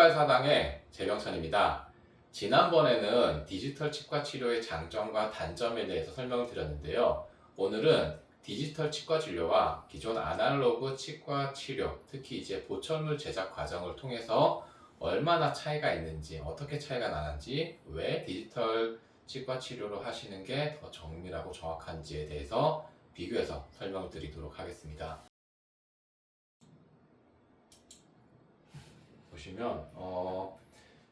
치과의 사당의 재병천입니다. 지난번에는 디지털 치과 치료의 장점과 단점에 대해서 설명을 드렸는데요. 오늘은 디지털 치과 진료와 기존 아날로그 치과 치료, 특히 이제 보철물 제작 과정을 통해서 얼마나 차이가 있는지, 어떻게 차이가 나는지, 왜 디지털 치과 치료를 하시는 게 더 정밀하고 정확한지에 대해서 비교해서 설명을 드리도록 하겠습니다. 보시면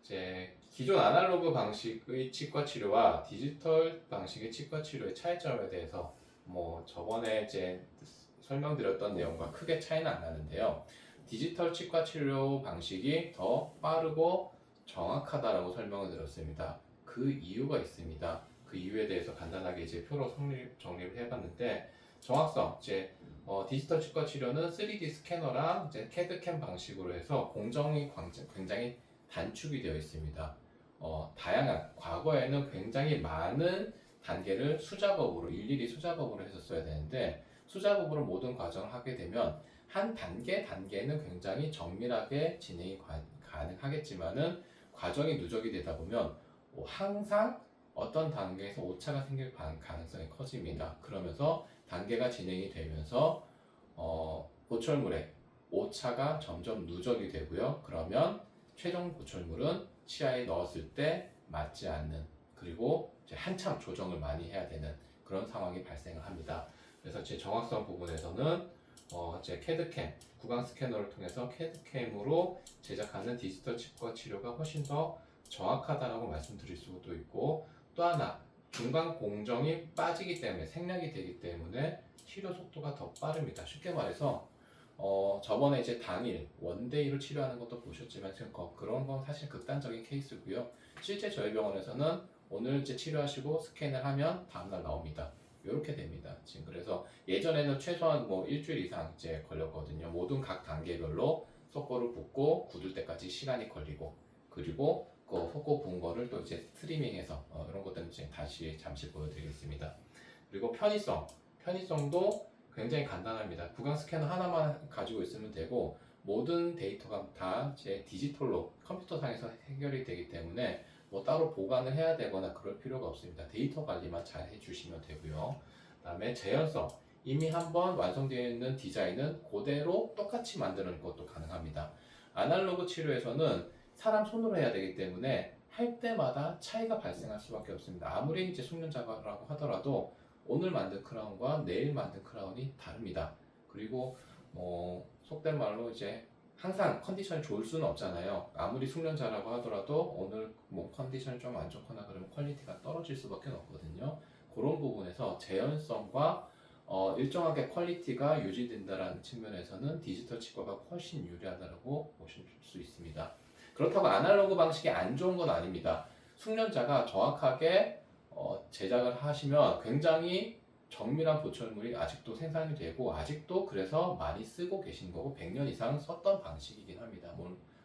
이제 기존 아날로그 방식의 치과 치료와 디지털 방식의 치과 치료의 차이점에 대해서 저번에 이제 설명드렸던 내용과 크게 차이는 안 나는데요. 디지털 치과 치료 방식이 더 빠르고 정확하다라고 설명을 드렸습니다. 그 이유가 있습니다. 그 이유에 대해서 간단하게 이제 표로 정리를 해봤는데, 정확성, 이제 디지털 치과 치료는 3D 스캐너랑 이제 CAD/CAM 방식으로 해서 공정이 굉장히 단축이 되어 있습니다. 다양한, 과거에는 굉장히 많은 단계를 수작업으로, 일일이 수작업으로 했었어야 되는데, 수작업으로 모든 과정을 하게 되면 한 단계는 굉장히 정밀하게 진행이 가능하겠지만은 과정이 누적이 되다 보면 항상 어떤 단계에서 오차가 생길 가능성이 커집니다. 그러면서 단계가 진행이 되면서 보철물의 오차가 점점 누적이 되고요. 그러면 최종 보철물은 치아에 넣었을 때 맞지 않는, 그리고 이제 한참 조정을 많이 해야 되는 그런 상황이 발생을 합니다. 그래서 제 정확성 부분에서는 이제 CAD/CAM, 구강 스캐너를 통해서 CAD/CAM으로 제작하는 디지털 치과 치료가 훨씬 더 정확하다라고 말씀드릴 수도 있고, 또 하나 중간 공정이 빠지기 때문에, 생략이 되기 때문에 치료 속도가 더 빠릅니다. 쉽게 말해서 저번에 이제 당일 원데이로 치료하는 것도 보셨지만 그런 건 사실 극단적인 케이스고요. 실제 저희 병원에서는 오늘 이제 치료하시고 스캔을 하면 다음날 나옵니다. 이렇게 됩니다. 지금 그래서 예전에는 최소한 일주일 이상 이제 걸렸거든요. 모든 각 단계별로 속고를 붓고 굳을 때까지 시간이 걸리고, 그리고 그 속고 부은 거를 또 이제 스트리밍해서 이런 것들은 이제 다시 잠시 보여드리겠습니다. 그리고 편의성도 굉장히 간단합니다. 구강 스캐너 하나만 가지고 있으면 되고, 모든 데이터가 다 이제 디지털로 컴퓨터상에서 해결이 되기 때문에 따로 보관을 해야 되거나 그럴 필요가 없습니다. 데이터 관리만 잘 해주시면 되고요. 그다음에 재현성, 이미 한번 완성되어 있는 디자인은 그대로 똑같이 만드는 것도 가능합니다. 아날로그 치료에서는 사람 손으로 해야 되기 때문에 할 때마다 차이가 발생할 수밖에 없습니다. 아무리 이제 숙련자라고 하더라도 오늘 만든 크라운과 내일 만든 크라운이 다릅니다. 그리고 속된 말로 이제 항상 컨디션이 좋을 수는 없잖아요. 아무리 숙련자라고 하더라도 오늘 컨디션이 좀 안 좋거나 그러면 퀄리티가 떨어질 수밖에 없거든요. 그런 부분에서 재현성과 일정하게 퀄리티가 유지된다는 측면에서는 디지털 치과가 훨씬 유리하다고 보실 수 있습니다. 그렇다고 아날로그 방식이 안 좋은 건 아닙니다. 숙련자가 정확하게 제작을 하시면 굉장히 정밀한 보철물이 아직도 생산이 되고, 아직도 그래서 많이 쓰고 계신 거고 100년 이상 썼던 방식이긴 합니다.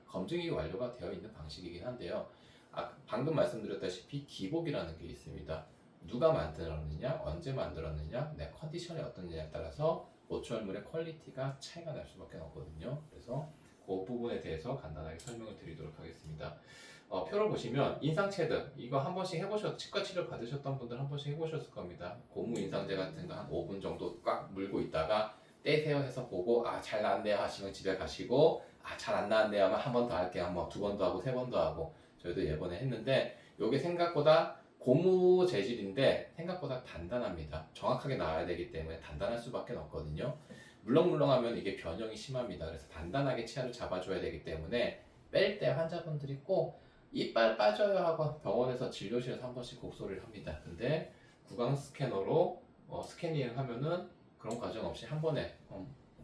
검증이 완료가 되어 있는 방식이긴 한데요. 방금 말씀드렸다시피 기복이라는 게 있습니다. 누가 만들었느냐, 언제 만들었느냐, 내 컨디션이 어떠느냐에 따라서 보철물의 퀄리티가 차이가 날 수밖에 없거든요. 그래서 그 부분에 대해서 간단하게 설명을 드리도록 하겠습니다. 표를 보시면 인상체드, 이거 한 번씩 치과 치료 받으셨던 분들 한 번씩 해보셨을 겁니다. 고무 인상제 같은 거 한 5분 정도 꽉 물고 있다가 떼세요 해서 보고 잘 나왔네요 하시면 집에 가시고, 잘 안 나왔네요 하면 한 번 더 할게요. 한 번, 두 번 더 하고, 세 번 더 하고. 저희도 이번에 했는데 이게 생각보다 고무 재질인데 생각보다 단단합니다. 정확하게 나와야 되기 때문에 단단할 수밖에 없거든요. 물렁물렁하면 이게 변형이 심합니다. 그래서 단단하게 치아를 잡아줘야 되기 때문에 뺄 때 환자분들이 꼭 이빨 빠져요 하고 병원에서 진료실에서 한 번씩 곡소리를 합니다. 근데 구강 스캐너로 스캐닝을 하면은 그런 과정 없이 한 번에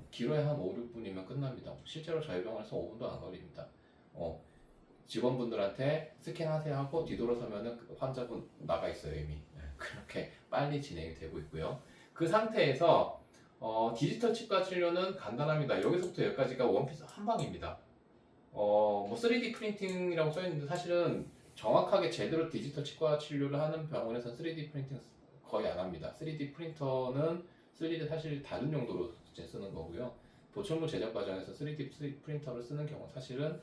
길어야 한 5, 6분이면 끝납니다. 실제로 저희 병원에서 5분도 안 걸립니다. 직원분들한테 스캔하세요 하고 뒤돌아서면은 환자분 나가 있어요 이미. 그렇게 빨리 진행이 되고 있고요. 그 상태에서 디지털 치과 치료는 간단합니다. 여기서부터 여기까지가 원피스 한 방입니다. 3D 프린팅이라고 써있는데 사실은 정확하게 제대로 디지털 치과 치료를 하는 병원에서는 3D 프린팅 거의 안 합니다. 3D 프린터는 3D 사실 다른 용도로 이제 쓰는 거고요. 보철물 제작 과정에서 3D 프린터를 쓰는 경우 사실은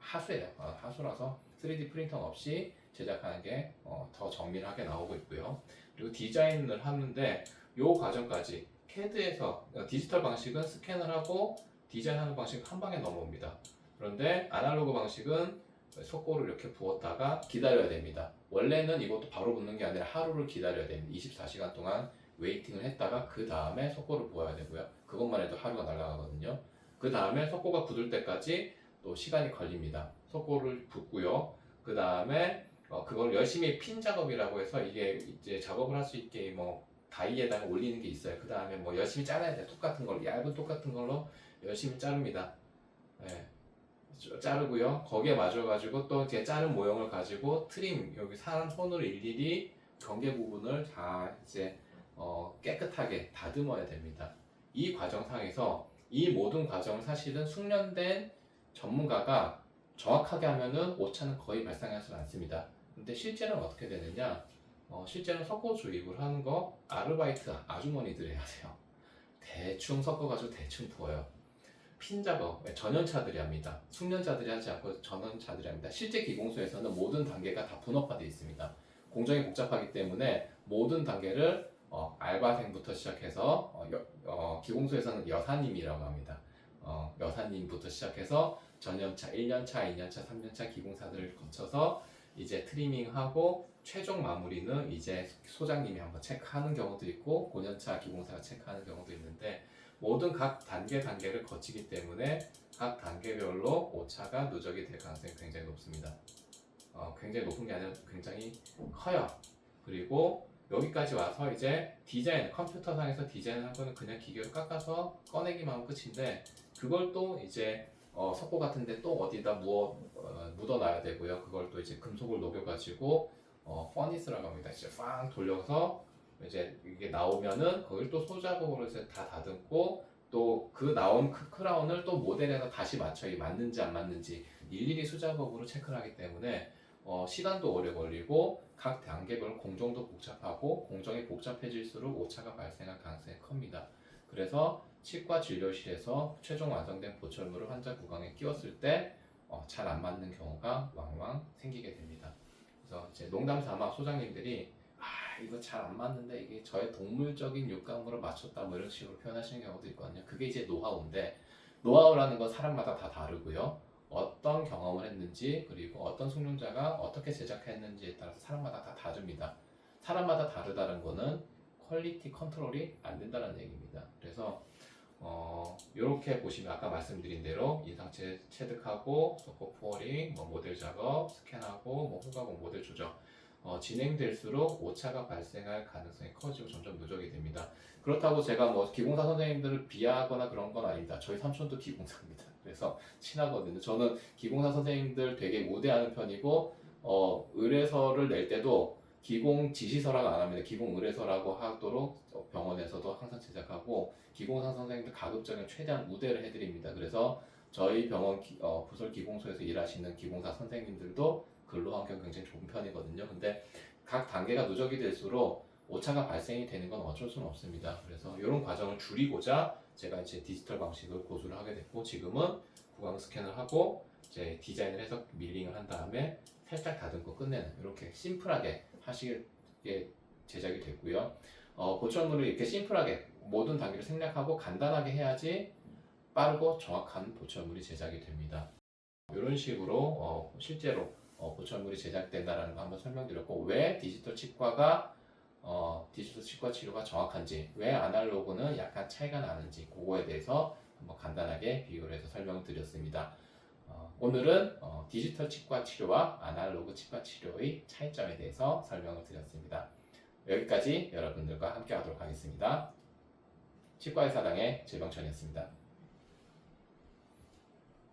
하수예요. 하수라서 3D 프린터 없이 제작하는 게 더 정밀하게 나오고 있고요. 그리고 디자인을 하는데 이 과정까지 CAD에서 디지털 방식은 스캔을 하고 디자인하는 방식은 한 방에 넘어옵니다. 그런데 아날로그 방식은 속고를 이렇게 부었다가 기다려야 됩니다. 원래는 이것도 바로 붓는 게 아니라 하루를 기다려야 됩니다. 24시간 동안 웨이팅을 했다가 그 다음에 속고를 부어야 되고요. 그것만 해도 하루가 날아가거든요. 그 다음에 속고가 굳을 때까지 또 시간이 걸립니다. 속고를 붓고요. 그 다음에 그걸 열심히 핀 작업이라고 해서 이게 이제 작업을 할 수 있게 뭐 다이에다가 올리는 게 있어요. 그 다음에 뭐 열심히 잘라야 돼요. 똑같은 걸로, 얇은 똑같은 걸로 열심히 자릅니다. 네. 자르고요. 거기에 맞춰가지고 또 이제 자른 모형을 가지고 트림, 여기 산 혼으로 일일이 경계 부분을 다 이제 깨끗하게 다듬어야 됩니다. 이 과정상에서 이 모든 과정을 사실은 숙련된 전문가가 정확하게 하면은 오차는 거의 발생하지 않습니다. 근데 실제는 어떻게 되느냐? 실제는 석고 조립을 하는 거 아르바이트 아주머니들이 해야 돼요. 대충 섞어가지고 대충 부어요. 핀 작업 전연차들이 합니다. 숙련자들이 하지 않고 전연차들이 합니다. 실제 기공소에서는 모든 단계가 다 분업화되어 있습니다. 공정이 복잡하기 때문에 모든 단계를 알바생부터 시작해서 기공소에서는 여사님이라고 합니다. 여사님부터 시작해서 전연차, 1년차, 2년차, 3년차 기공사들을 거쳐서 이제 트리밍하고 최종 마무리는 이제 소장님이 한번 체크하는 경우도 있고 5년차 기공사가 체크하는 경우도 있는데 모든 각 단계를 거치기 때문에 각 단계별로 오차가 누적이 될 가능성이 굉장히 높습니다. 굉장히 높은 게 아니라 굉장히 커요. 그리고 여기까지 와서 이제 디자인, 컴퓨터상에서 디자인한 거는 그냥 기계로 깎아서 꺼내기만 하면 끝인데 그걸 또 이제 석고 같은데 또 어디다 묻어놔야 되고요. 그걸 또 이제 금속을 녹여가지고 퍼니스라고 합니다. 이제 빵 돌려서 이제 이게 나오면은 그걸 또 소작업으로 이제 다 다듬고 또 그 나온 크라운을 또 모델에서 다시 맞춰 맞는지 안 맞는지 일일이 수작업으로 체크를 하기 때문에 시간도 오래 걸리고 각 단계별 공정도 복잡하고 공정이 복잡해질수록 오차가 발생할 가능성이 큽니다. 그래서 치과 진료실에서 최종 완성된 보철물을 환자 구강에 끼웠을 때 잘 안 맞는 경우가 왕왕 생기게 됩니다. 그래서 이제 농담 삼아 소장님들이 이거 잘 안 맞는데 이게 저의 동물적인 육감으로 맞췄다 뭐 이런 식으로 표현하시는 경우도 있거든요. 그게 이제 노하우인데 노하우라는 건 사람마다 다 다르고요. 어떤 경험을 했는지 그리고 어떤 숙련자가 어떻게 제작했는지에 따라서 사람마다 다 다릅니다. 사람마다 다르다는 거는 퀄리티 컨트롤이 안 된다는 얘기입니다. 그래서 이렇게 보시면 아까 말씀드린 대로 인상체 체득하고 속고 푸어링, 모델 작업, 스캔하고 후가공 모델 조정 진행될수록 오차가 발생할 가능성이 커지고 점점 누적이 됩니다. 그렇다고 제가 기공사 선생님들을 비하하거나 그런 건 아닙니다. 저희 삼촌도 기공사입니다. 그래서 친하거든요. 저는 기공사 선생님들 되게 우대하는 편이고 의뢰서를 낼 때도 기공 지시서라고 안 합니다. 기공 의뢰서라고 하도록 병원에서도 항상 제작하고 기공사 선생님들 가급적이면 최대한 우대를 해드립니다. 그래서 저희 병원 부설 기공소에서 일하시는 기공사 선생님들도 근로 환경 굉장히 좋은 편이거든요. 근데 각 단계가 누적이 될수록 오차가 발생이 되는 건 어쩔 수는 없습니다. 그래서 이런 과정을 줄이고자 제가 이제 디지털 방식을 고수를 하게 됐고 지금은 구강 스캔을 하고 이제 디자인을 해서 밀링을 한 다음에 살짝 다듬고 끝내는 이렇게 심플하게 하시게 제작이 됐고요. 보철물을 이렇게 심플하게 모든 단계를 생략하고 간단하게 해야지 빠르고 정확한 보철물이 제작이 됩니다. 이런 식으로 실제로 보철물이 제작된다는 거 한번 설명드렸고 왜 디지털 치과가 디지털 치과 치료가 정확한지 왜 아날로그는 약간 차이가 나는지 그거에 대해서 한번 간단하게 비교를 해서 설명을 드렸습니다. 오늘은 디지털 치과 치료와 아날로그 치과 치료의 차이점에 대해서 설명을 드렸습니다. 여기까지 여러분들과 함께 하도록 하겠습니다. 치과의사당의 질병천이었습니다.